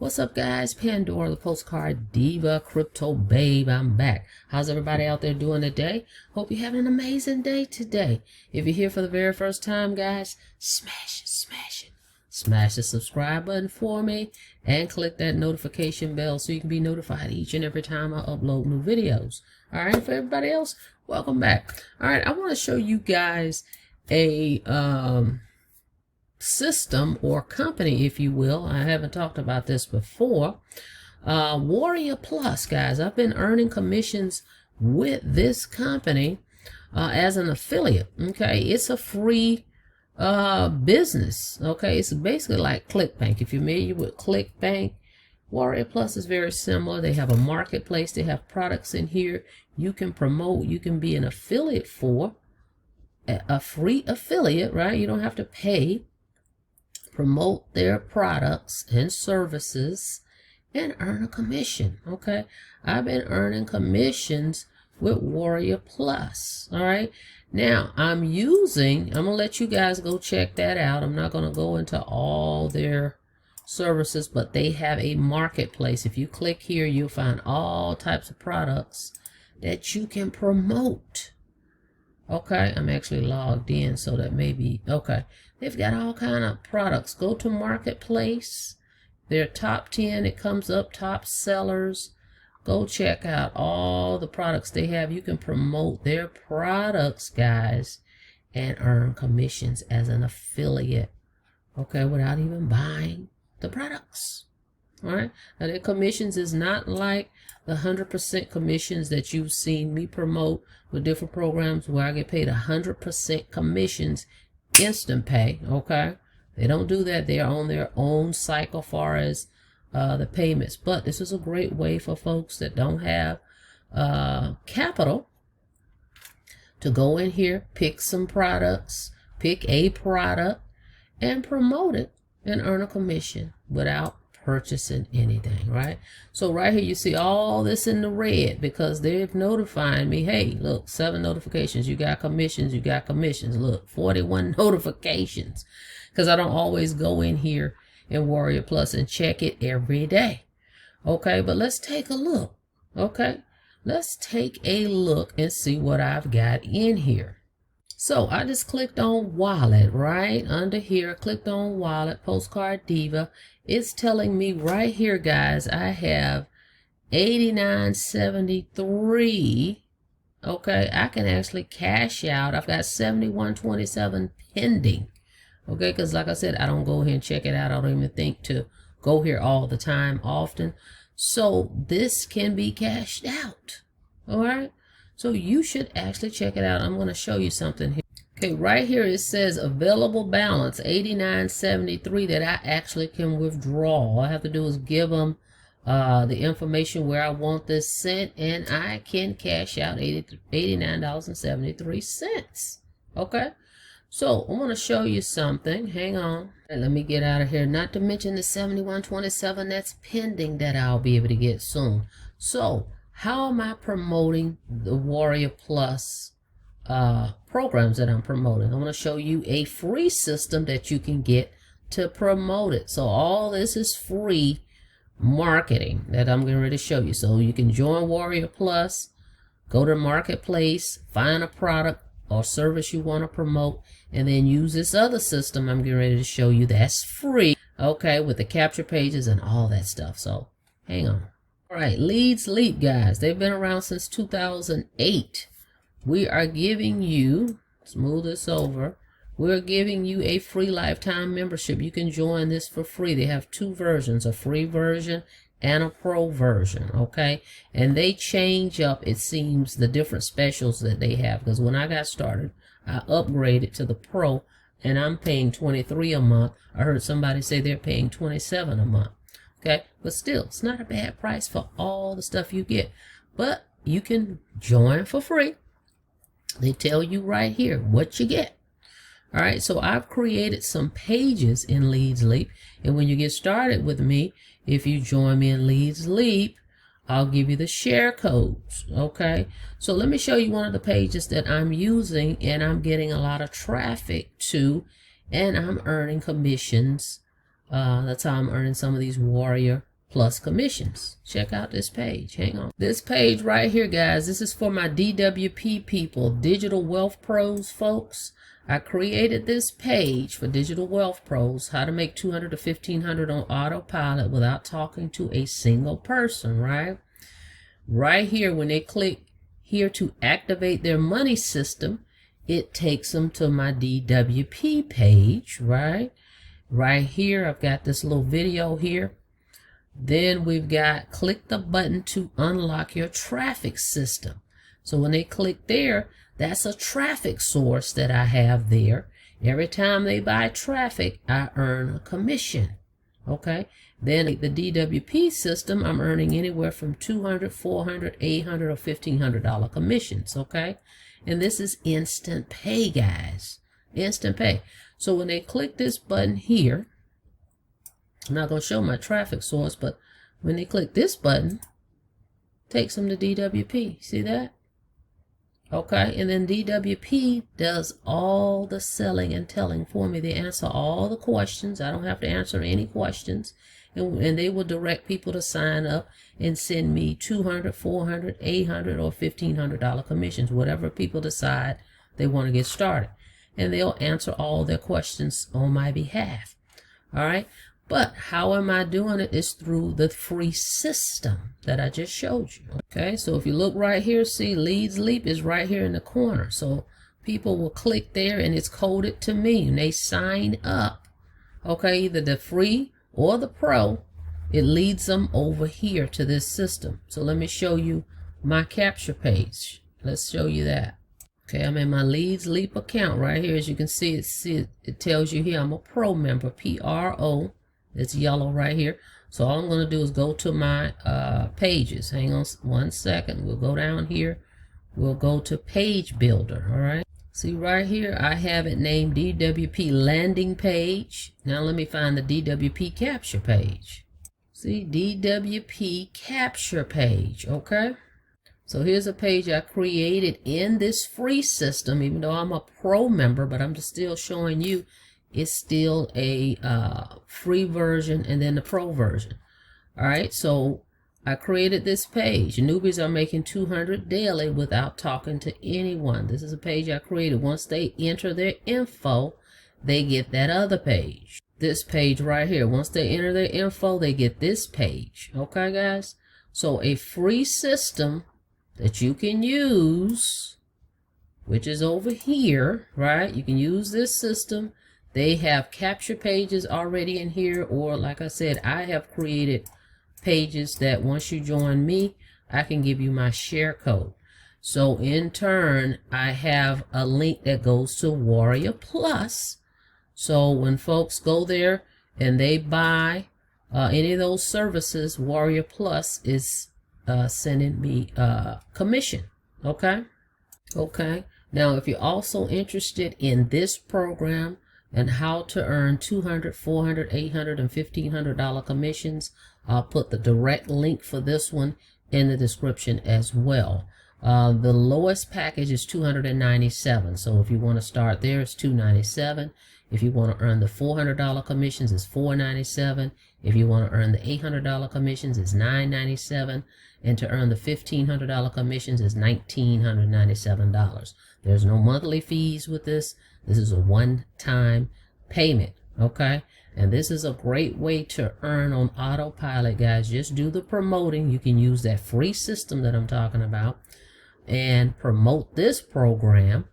What's up, guys? Pandora, the Postcard Diva, Crypto Babe. I'm back. How's everybody out there doing today? Hope you're having an amazing day today. If you're here for the very first time, guys, smash the subscribe button for me and click that notification bell so you can be notified each and every time I upload new videos. All right, for everybody else, welcome back. All right, I want to show you guys a system or company, if you will. I haven't talked about this before. Warrior Plus, guys. I've been earning commissions with this company as an affiliate. Okay, it's a free business. Okay, it's basically like ClickBank. If you're familiar with ClickBank, Warrior Plus is very similar. They have a marketplace. They have products in here you can promote. You can be an affiliate for a free affiliate, right? You don't have to pay. Promote their products and services and earn a commission. Okay, I've been earning commissions with Warrior Plus. All right, now I'm gonna let you guys go check that out. I'm not gonna go into all their services, but they have a marketplace. If you click here, you'll find all types of products that you can promote. Okay, I'm actually logged in, so that maybe okay. They've got all kind of products. Go to marketplace. Their top 10, it comes up, top sellers. Go check out all the products they have. You can promote their products, guys, and earn commissions as an affiliate. Okay, without even buying the products. All right, now their commissions is not like the 100% commissions that you've seen me promote with different programs where I get paid 100% commissions, instant pay. Okay, they don't do that. They are on their own cycle far as the payments, but this is a great way for folks that don't have capital to go in here, pick some products, pick a product and promote it and earn a commission without purchasing anything. Right, so right here you see all this in the red because they've notifying me, hey, look, 7 notifications, you got commissions, look, 41 notifications, because I don't always go in here in Warrior Plus and check it every day. Okay, but let's take a look. Okay, let's take a look and see what I've got in here. So I just clicked on wallet right under here, clicked on wallet, Postcard Diva. It's telling me right here, guys, I have 89.73. Okay, I can actually cash out. I've got 71.27 pending. Okay, because like I said, I don't go here and check it out. I don't even think to go here all the time often. So this can be cashed out. All right, so you should actually check it out. I'm going to show you something here. Okay, right here it says available balance 89.73 that I actually can withdraw. All I have to do is give them the information where I want this sent, and I can cash out $89.73. Okay, so I'm going to show you something. Hang on. And let me get out of here. Not to mention the 71.27 that's pending that I'll be able to get soon. So how am I promoting the Warrior Plus programs that I'm promoting? I'm going to show you a free system that you can get to promote it. So all this is free marketing that I'm getting ready to show you. So you can join Warrior Plus, go to marketplace, find a product or service you want to promote, and then use this other system I'm getting ready to show you that's free. Okay, with the capture pages and all that stuff. So hang on. All right, LeadsLeap, guys, they've been around since 2008. We are giving you, let's move this over, we're giving you a free lifetime membership. You can join this for free. They have 2 versions, a free version and a pro version, okay? And they change up, it seems, the different specials that they have, because when I got started, I upgraded to the pro, and I'm paying $23 a month. I heard somebody say they're paying $27 a month, okay? But still, it's not a bad price for all the stuff you get. But you can join for free. They tell you right here what you get. All right, so I've created some pages in LeadsLeap, and when you get started with me, if you join me in LeadsLeap, I'll give you the share codes. Okay, so let me show you one of the pages that I'm using and I'm getting a lot of traffic to, and I'm earning commissions. That's how I'm earning some of these Warrior plus commissions. Check out this page. Hang on. This page right here, guys, this is for my DWP people, Digital Wealth Pros folks. I created this page for Digital Wealth Pros, how to make $200 to $1,500 on Autopilot without talking to a single person, right? Right here, when they click here to activate their money system, it takes them to my DWP page, right? Right here, I've got this little video here. Then we've got click the button to unlock your traffic system. So when they click there, that's a traffic source that I have there. Every time they buy traffic, I earn a commission. Okay. Then the DWP system, I'm earning anywhere from $200, $400, $800, or $1,500 commissions. Okay. And this is instant pay, guys. Instant pay. So when they click this button here, I'm not going to show my traffic source, but when they click this button, it takes them to DWP. See that? Okay, and then DWP does all the selling and telling for me. They answer all the questions. I don't have to answer any questions. And they will direct people to sign up and send me $200, $400, $800, or $1,500 commissions, whatever people decide they want to get started. And they'll answer all their questions on my behalf. All right. But how am I doing it? Is through the free system that I just showed you. Okay, so if you look right here, see LeadsLeap is right here in the corner. So people will click there and it's coded to me and they sign up. Okay, either the free or the pro, it leads them over here to this system. So let me show you my capture page. Let's show you that. Okay, I'm in my LeadsLeap account right here. As you can see, it tells you here I'm a pro member, PRO. It's yellow right here. So all I'm going to do is go to my pages. Hang on 1 second. We'll go down here. We'll go to Page Builder. All right. See right here, I have it named DWP Landing Page. Now let me find the DWP Capture page. See, DWP Capture page. Okay. So here's a page I created in this free system, even though I'm a pro member, but I'm just still showing you it's still a free version and then the pro version. All right, so I created this page. Newbies are making $200 daily without talking to anyone. This is a page I created. Once they enter their info, they get that other page. This page right here. Once they enter their info, they get this page. Okay, guys? So a free system that you can use, which is over here, right? You can use this system. They have capture pages already in here, or like I said, I have created pages that once you join me, I can give you my share code. So in turn, I have a link that goes to Warrior Plus. So when folks go there and they buy any of those services, Warrior Plus is sending me commission. Okay. Now, if you're also interested in this program and how to earn $200, $400, $800, and $1,500 commissions, I'll put the direct link for this one in the description as well. The lowest package is $297. So if you want to start there, it's $297. If you want to earn the $400 commissions, it's $497. If you want to earn the $800 commissions, it's $997. And to earn the $1,500 commissions is $1,997. There's no monthly fees with this. This is a one-time payment, okay? And this is a great way to earn on Autopilot, guys. Just do the promoting. You can use that free system that I'm talking about and promote this program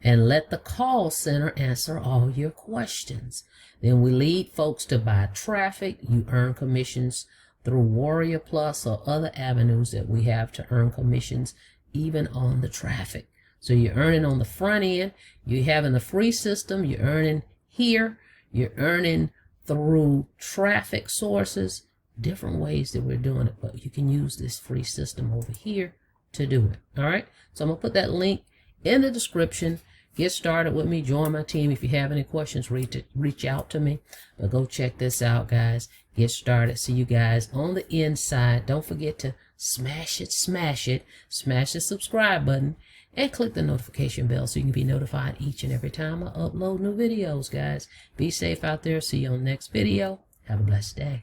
and let the call center answer all your questions. Then we lead folks to buy traffic. You earn commissions through Warrior Plus or other avenues that we have to earn commissions even on the traffic. So you're earning on the front end, you're having the free system, you're earning here, you're earning through traffic sources, different ways that we're doing it, but you can use this free system over here to do it. All right, so I'm gonna put that link in the description. Get started with me, join my team. If you have any questions, reach out to me. But go check this out, guys. Get started. See you guys on the inside. Don't forget to smash the subscribe button, and click the notification bell so you can be notified each and every time I upload new videos, guys. Be safe out there. See you on the next video. Have a blessed day.